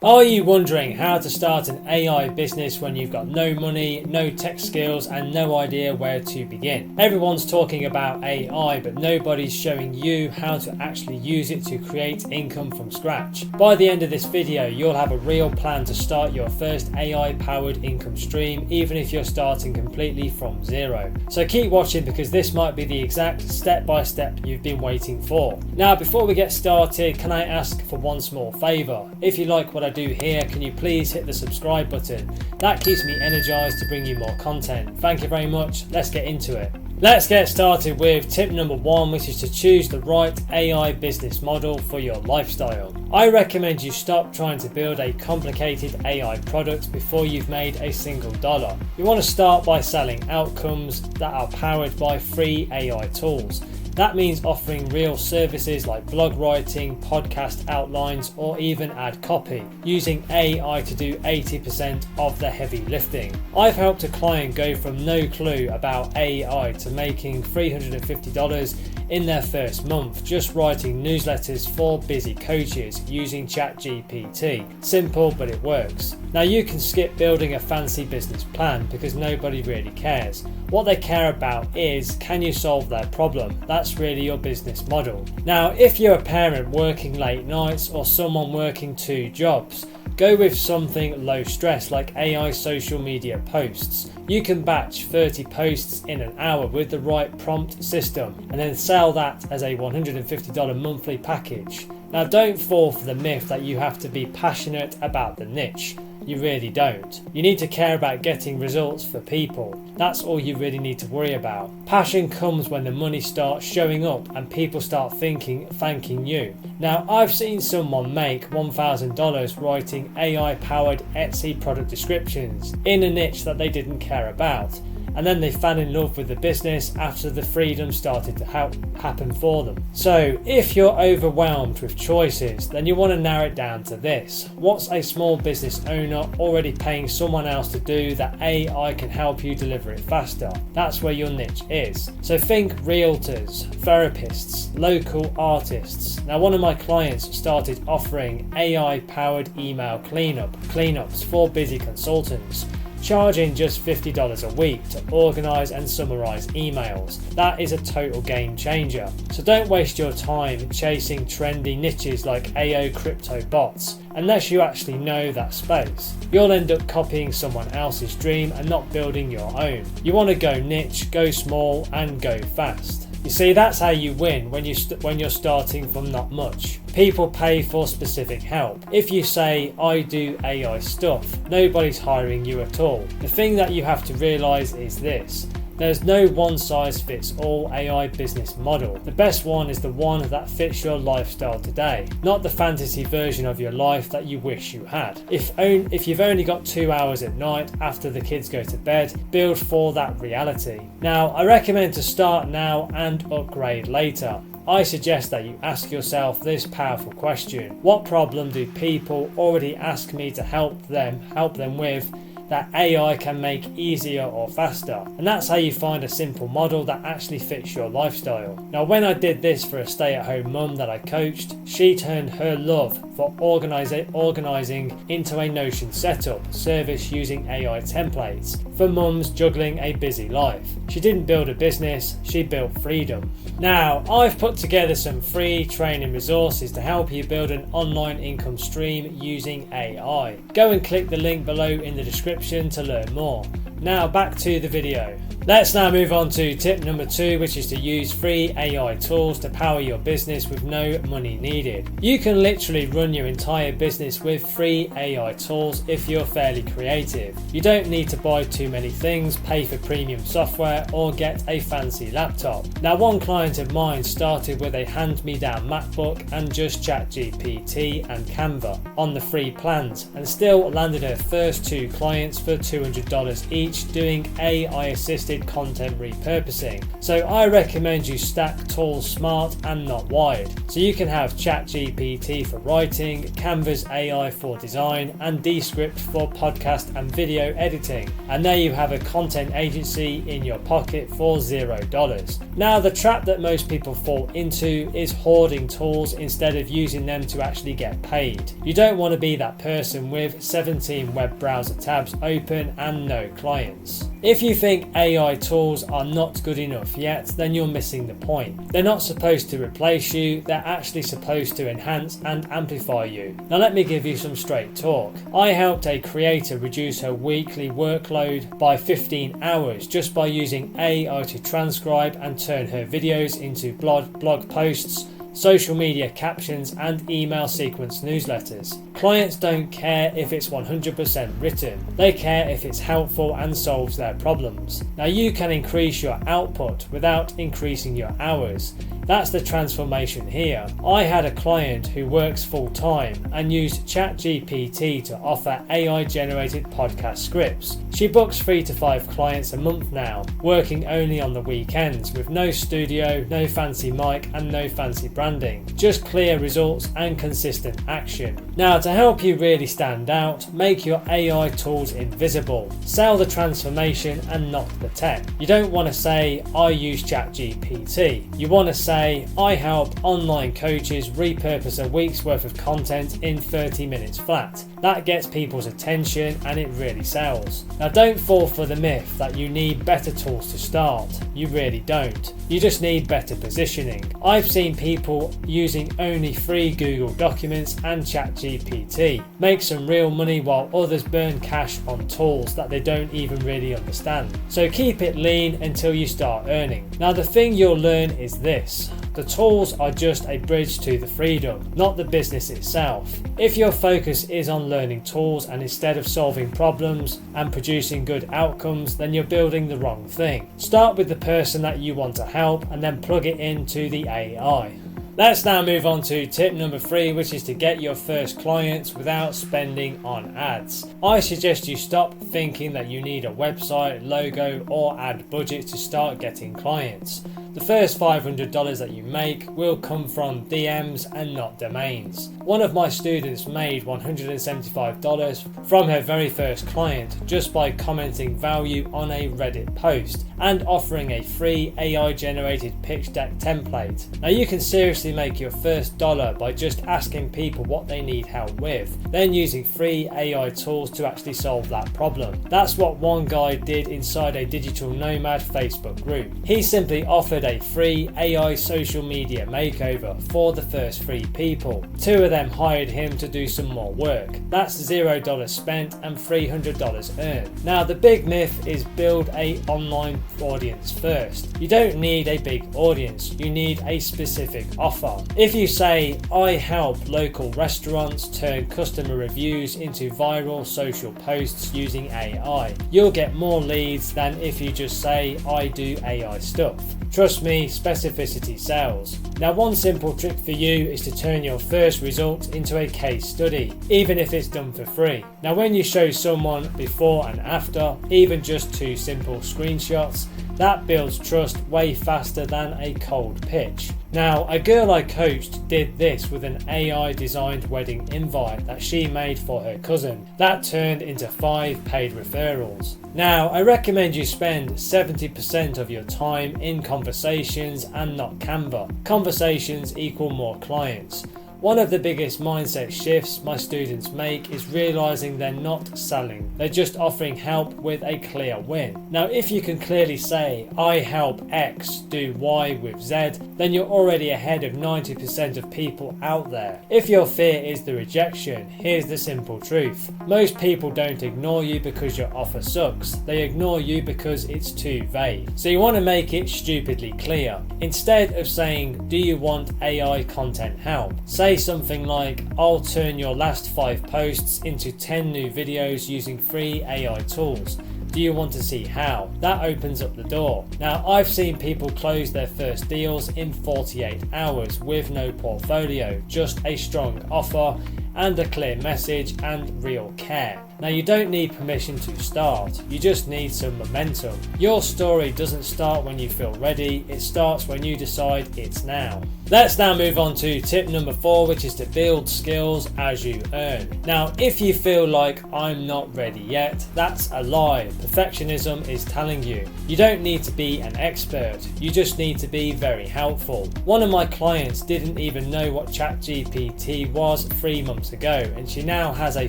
Are you wondering how to start an AI business when you've got no money, no tech skills, and no idea where to begin? Everyone's talking about AI, but nobody's showing you how to actually use it to create income from scratch. By the end of this video, you'll have a real plan to start your first AI-powered income stream, even if you're starting completely from zero. So keep watching, because this might be the exact step-by-step you've been waiting for. Now, before we get started, can I ask for one small favour? If you like what I do here, can you please hit the subscribe button? That keeps me energized to bring you more content. Thank you very much. Let's get into it. Let's get started with tip number 1, which is to choose the right AI business model for your lifestyle. I recommend you stop trying to build a complicated AI product before you've made a single dollar. You want to start by selling outcomes that are powered by free AI tools. That means offering real services like blog writing, podcast outlines, or even ad copy, using AI to do 80% of the heavy lifting. I've helped a client go from no clue about AI to making $350 in their first month, just writing newsletters for busy coaches using ChatGPT. Simple, but it works. Now, you can skip building a fancy business plan because nobody really cares. What they care about is, can you solve their problem? That's really your business model. Now, if you're a parent working late nights or someone working 2 jobs, go with something low stress like AI social media posts. You can batch 30 posts in an hour with the right prompt system and then sell that as a $150 monthly package. Now, don't fall for the myth that you have to be passionate about the niche. You really don't. You need to care about getting results for people. That's all you really need to worry about. Passion comes when the money starts showing up and people start thanking you. Now, I've seen someone make $1,000 writing AI-powered Etsy product descriptions in a niche that they didn't care about. And then they fell in love with the business after the freedom started to happen for them. So if you're overwhelmed with choices, then you want to narrow it down to this. What's a small business owner already paying someone else to do that AI can help you deliver it faster? That's where your niche is. So think realtors, therapists, local artists. Now, one of my clients started offering AI-powered email cleanups for busy consultants, charging just $50 a week to organise and summarise emails. That is a total game changer. So don't waste your time chasing trendy niches like AO crypto bots unless you actually know that space. You'll end up copying someone else's dream and not building your own. You want to go niche, go small, and go fast. You see, that's how you win when you're starting from not much. People pay for specific help. If you say, I do AI stuff, nobody's hiring you at all. The thing that you have to realise is this. There's no one-size-fits-all AI business model. The best one is the one that fits your lifestyle today, not the fantasy version of your life that you wish you had. If you've only got 2 hours at night after the kids go to bed, build for that reality. Now, I recommend to start now and upgrade later. I suggest that you ask yourself this powerful question. What problem do people already ask me to help them with that AI can make easier or faster? And that's how you find a simple model that actually fits your lifestyle. Now, when I did this for a stay-at-home mum that I coached, she turned her love for organising into a Notion setup service using AI templates for mums juggling a busy life. She didn't build a business, she built freedom. Now, I've put together some free training resources to help you build an online income stream using AI. Go and click the link below in the description to learn more. Now, back to the video. Let's now move on to tip number 2, which is to use free AI tools to power your business with no money needed. You can literally run your entire business with free AI tools if you're fairly creative. You don't need to buy too many things, pay for premium software, or get a fancy laptop. Now, one client of mine started with a hand-me-down MacBook and just ChatGPT and Canva on the free plans, and still landed her first 2 clients for $200 each doing AI assisted automated content repurposing. So I recommend you stack tools smart and not wide. So you can have ChatGPT for writing, Canva's AI for design, and Descript for podcast and video editing. And there you have a content agency in your pocket for $0. Now, the trap that most people fall into is hoarding tools instead of using them to actually get paid. You don't want to be that person with 17 web browser tabs open and no clients. If you think AI tools are not good enough yet, then you're missing the point. They're not supposed to replace you, they're actually supposed to enhance and amplify you. Now let me give you some straight talk. I helped a creator reduce her weekly workload by 15 hours just by using AI to transcribe and turn her videos into blog posts, social media captions, and email sequence newsletters. Clients don't care if it's 100% written, they care if it's helpful and solves their problems. Now you can increase your output without increasing your hours. That's the transformation here. I had a client who works full time and used ChatGPT to offer AI generated podcast scripts. She books 3 to 5 clients a month now, working only on the weekends with no studio, no fancy mic, and no fancy branding. Just clear results and consistent action. Now, to help you really stand out, make your AI tools invisible. Sell the transformation and not the tech. You don't want to say, I use ChatGPT. You want to say, I help online coaches repurpose a week's worth of content in 30 minutes flat. That gets people's attention and it really sells. Now, don't fall for the myth that you need better tools to start. You really don't. You just need better positioning. I've seen people using only free Google Documents and ChatGPT make some real money while others burn cash on tools that they don't even really understand. So keep it lean until you start earning. Now, the thing you'll learn is this. The tools are just a bridge to the freedom, not the business itself. If your focus is on learning tools and instead of solving problems and producing good outcomes, then you're building the wrong thing. Start with the person that you want to help and then plug it into the AI. Let's now move on to tip number 3, which is to get your first clients without spending on ads. I suggest you stop thinking that you need a website, logo, or ad budget to start getting clients. The first $500 that you make will come from DMs and not domains. One of my students made $175 from her very first client just by commenting value on a Reddit post and offering a free AI generated pitch deck template. Now you can seriously make your first dollar by just asking people what they need help with, then using free AI tools to actually solve that problem. That's what one guy did inside a digital nomad Facebook group. He simply offered a free AI social media makeover for the first 3 people. 2 of them hired him to do some more work. That's $0 spent and $300 earned. Now the big myth is build an online audience first. You don't need a big audience, you need a specific offer. If you say, I help local restaurants turn customer reviews into viral social posts using AI, you'll get more leads than if you just say, I do AI stuff. Trust me, specificity sells. Now, one simple trick for you is to turn your first result into a case study, even if it's done for free. Now, when you show someone before and after, even just 2 simple screenshots, that builds trust way faster than a cold pitch. Now, a girl I coached did this with an AI designed wedding invite that she made for her cousin. That turned into 5 paid referrals. Now, I recommend you spend 70% of your time in conversations and not Canva. Conversations equal more clients. One of the biggest mindset shifts my students make is realizing they're not selling, they're just offering help with a clear win. Now, if you can clearly say, I help X do Y with Z, then you're already ahead of 90% of people out there. If your fear is the rejection, here's the simple truth. Most people don't ignore you because your offer sucks, they ignore you because it's too vague. So you want to make it stupidly clear. Instead of saying, do you want AI content help? Say something like, I'll turn your last 5 posts into 10 new videos using free AI tools. Do you want to see how? That opens up the door. Now, I've seen people close their first deals in 48 hours with no portfolio, just a strong offer and a clear message and real care. Now, you don't need permission to start, you just need some momentum. Your story doesn't start when you feel ready, it starts when you decide it's now. Let's now move on to tip number 4, which is to build skills as you earn. Now, if you feel like I'm not ready yet, that's a lie. Perfectionism is telling you. You don't need to be an expert, you just need to be very helpful. One of my clients didn't even know what ChatGPT was 3 months ago, and she now has a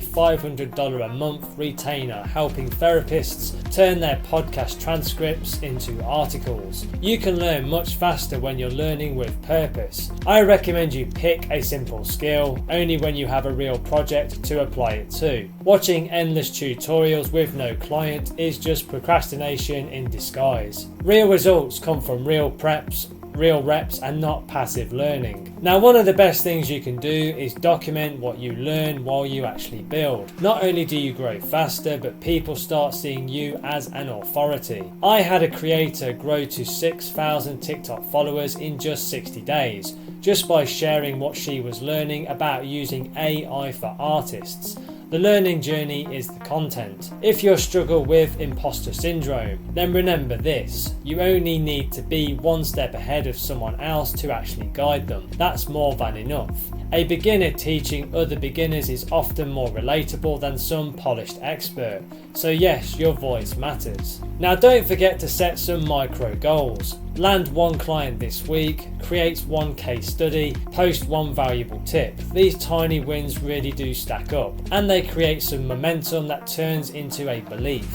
$500 a month retainer helping therapists turn their podcast transcripts into articles. You can learn much faster when you're learning with purpose. I recommend you pick a simple skill only when you have a real project to apply it to. Watching endless tutorials with no client is just procrastination in disguise. Real results come from real reps and not passive learning. Now, one of the best things you can do is document what you learn while you actually build. Not only do you grow faster, but people start seeing you as an authority. I had a creator grow to 6,000 TikTok followers in just 60 days, just by sharing what she was learning about using AI for artists. The learning journey is the content. If you struggle with imposter syndrome, then remember this: you only need to be one step ahead of someone else to actually guide them. That's more than enough. A beginner teaching other beginners is often more relatable than some polished expert. So yes, your voice matters. Now, don't forget to set some micro goals. Land one client this week, create one case study, post one valuable tip. These tiny wins really do stack up, and they create some momentum that turns into a belief.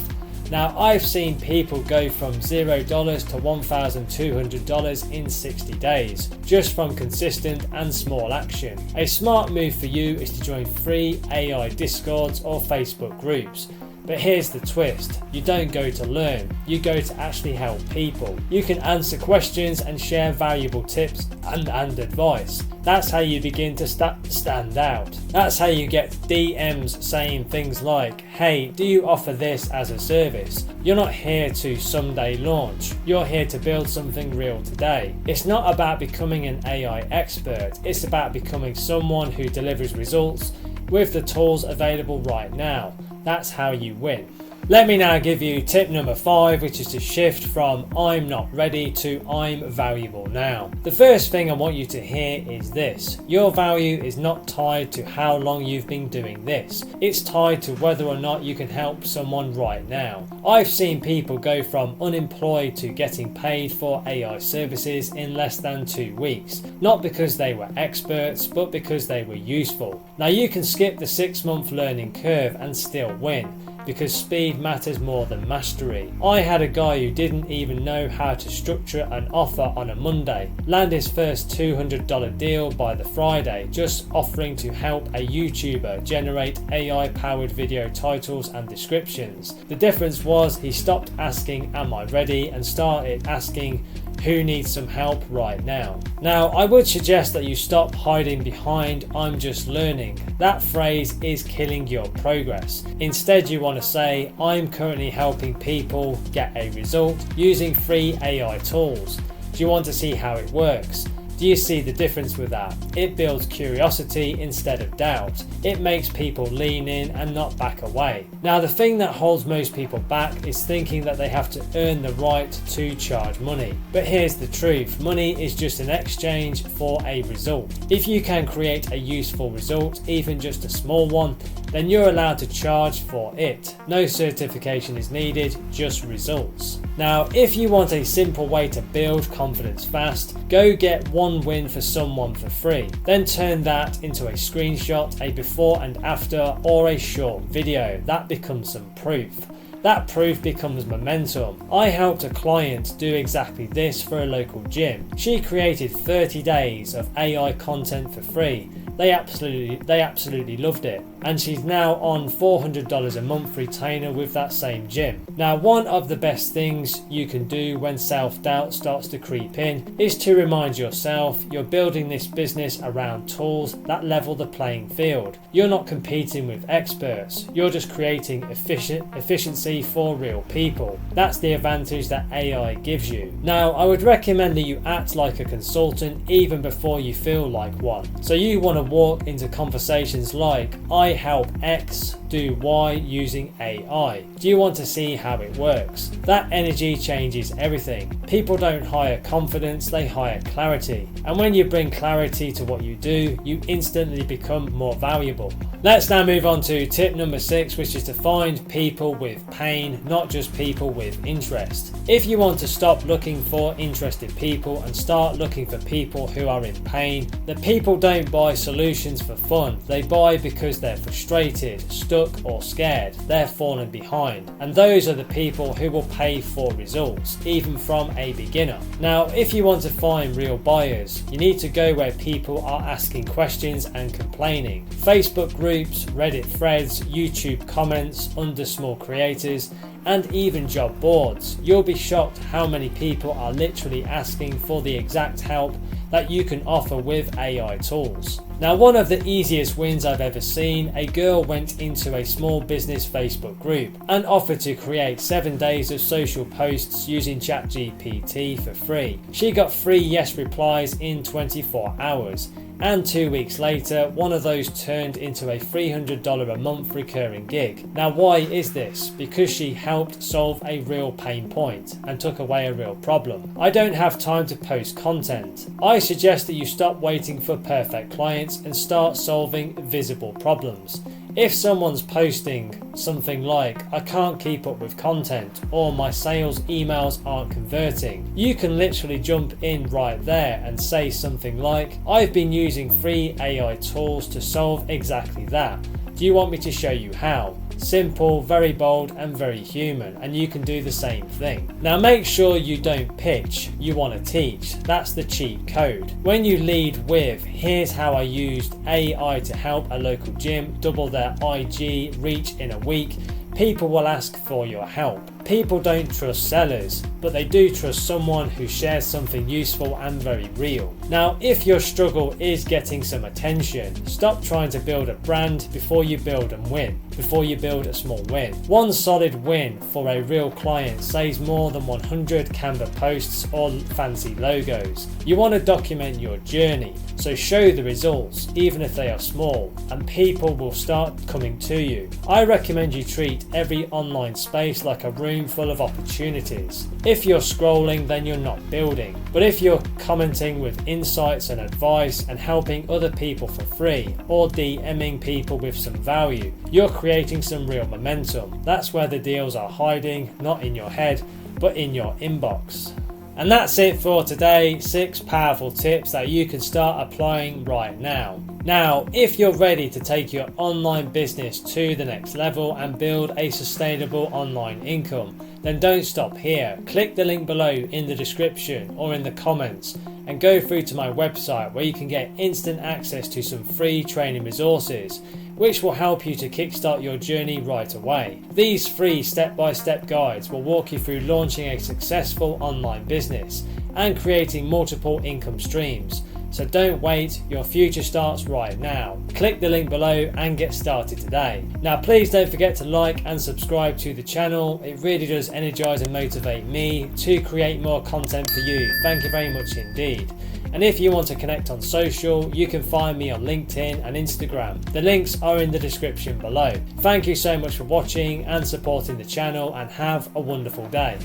Now, I've seen people go from $0 to $1,200 in 60 days, just from consistent and small action. A smart move for you is to join free AI Discords or Facebook groups. But here's the twist: you don't go to learn, you go to actually help people. You can answer questions and share valuable tips and advice. That's how you begin to stand out. That's how you get DMs saying things like, "Hey, do you offer this as a service?" You're not here to someday launch, you're here to build something real today. It's not about becoming an AI expert, it's about becoming someone who delivers results with the tools available right now. That's how you win. Let me now give you tip number 5, which is to shift from I'm not ready to I'm valuable now. The first thing I want you to hear is this: your value is not tied to how long you've been doing this. It's tied to whether or not you can help someone right now. I've seen people go from unemployed to getting paid for AI services in less than 2 weeks, not because they were experts, but because they were useful. Now, you can skip the 6-month learning curve and still win, because speed matters more than mastery. I had a guy who didn't even know how to structure an offer on a Monday, land his first $200 deal by the Friday, just offering to help a YouTuber generate AI-powered video titles and descriptions. The difference was he stopped asking, "Am I ready?" and started asking, "Who needs some help right now?" Now, I would suggest that you stop hiding behind "I'm just learning." That phrase is killing your progress. Instead, you want to say, "I'm currently helping people get a result using free AI tools. Do you want to see how it works?" Do you see the difference with that? It builds curiosity instead of doubt. It makes people lean in and not back away. Now, the thing that holds most people back is thinking that they have to earn the right to charge money. But here's the truth: money is just an exchange for a result. If you can create a useful result, even just a small one, then you're allowed to charge for it. No certification is needed, just results. Now, if you want a simple way to build confidence fast, go get one win for someone for free. Then turn that into a screenshot, a before and after, or a short video. That becomes some proof. That proof becomes momentum. I helped a client do exactly this for a local gym. She created 30 days of AI content for free. They absolutely loved it, and she's now on $400 a month retainer with that same gym. Now, one of the best things you can do when self-doubt starts to creep in is to remind yourself you're building this business around tools that level the playing field. You're not competing with experts, you're just creating efficiency for real people. That's the advantage that AI gives you. Now, I would recommend that you act like a consultant even before you feel like one. So you want to walk into conversations like, I help X do Y using AI. Do you want to see how it works? That energy changes everything. People don't hire confidence, they hire clarity. And when you bring clarity to what you do, you instantly become more valuable. Let's now move on to tip number 6, which is to find people with pain, not just people with interest. If you want to stop looking for interested people and start looking for people who are in pain, the people don't buy solutions for fun. They buy because they're frustrated, stuck or scared. They're falling behind. And those are the people who will pay for results, even from a beginner. Now, if you want to find real buyers, you need to go where people are asking questions and complaining. Facebook groups, Reddit threads, YouTube comments under small creators, and even job boards. You'll be shocked how many people are literally asking for the exact help that you can offer with AI tools. Now, one of the easiest wins I've ever seen, a girl went into a small business Facebook group and offered to create 7 days of social posts using ChatGPT for free. She got 3 yes replies in 24 hours. And 2 weeks later, one of those turned into a $300 a month recurring gig. Now, why is this? Because she helped solve a real pain point and took away a real problem. I don't have time to post content. I suggest that you stop waiting for perfect clients and start solving visible problems. If someone's posting something like, I can't keep up with content, or my sales emails aren't converting, you can literally jump in right there and say something like, I've been using free AI tools to solve exactly that. Do you want me to show you how? Simple, very bold and very human, and you can do the same thing. Now make sure you don't pitch, you want to teach. That's the cheat code. When you lead with, here's how I used AI to help a local gym double their IG reach in a week, people will ask for your help. People don't trust sellers, but they do trust someone who shares something useful and very real. Now, if your struggle is getting some attention, stop trying to build a brand before you build and win, before you build a small win. One solid win for a real client saves more than 100 Canva posts or fancy logos. You want to document your journey, so show the results, even if they are small, and people will start coming to you. I recommend you treat every online space like a room full of opportunities. If you're scrolling, then you're not building. But if you're commenting with insights and advice and helping other people for free, or DMing people with some value, you're creating some real momentum. That's where the deals are hiding, not in your head, but in your inbox. And that's it for today. 6 powerful tips that you can start applying right now. Now, if you're ready to take your online business to the next level and build a sustainable online income, then don't stop here. Click the link below in the description or in the comments and go through to my website where you can get instant access to some free training resources, which will help you to kickstart your journey right away. These free step-by-step guides will walk you through launching a successful online business and creating multiple income streams. So don't wait, your future starts right now. Click the link below and get started today. Now please don't forget to like and subscribe to the channel. It really does energize and motivate me to create more content for you. Thank you very much indeed. And if you want to connect on social, you can find me on LinkedIn and Instagram. The links are in the description below. Thank you so much for watching and supporting the channel, and have a wonderful day.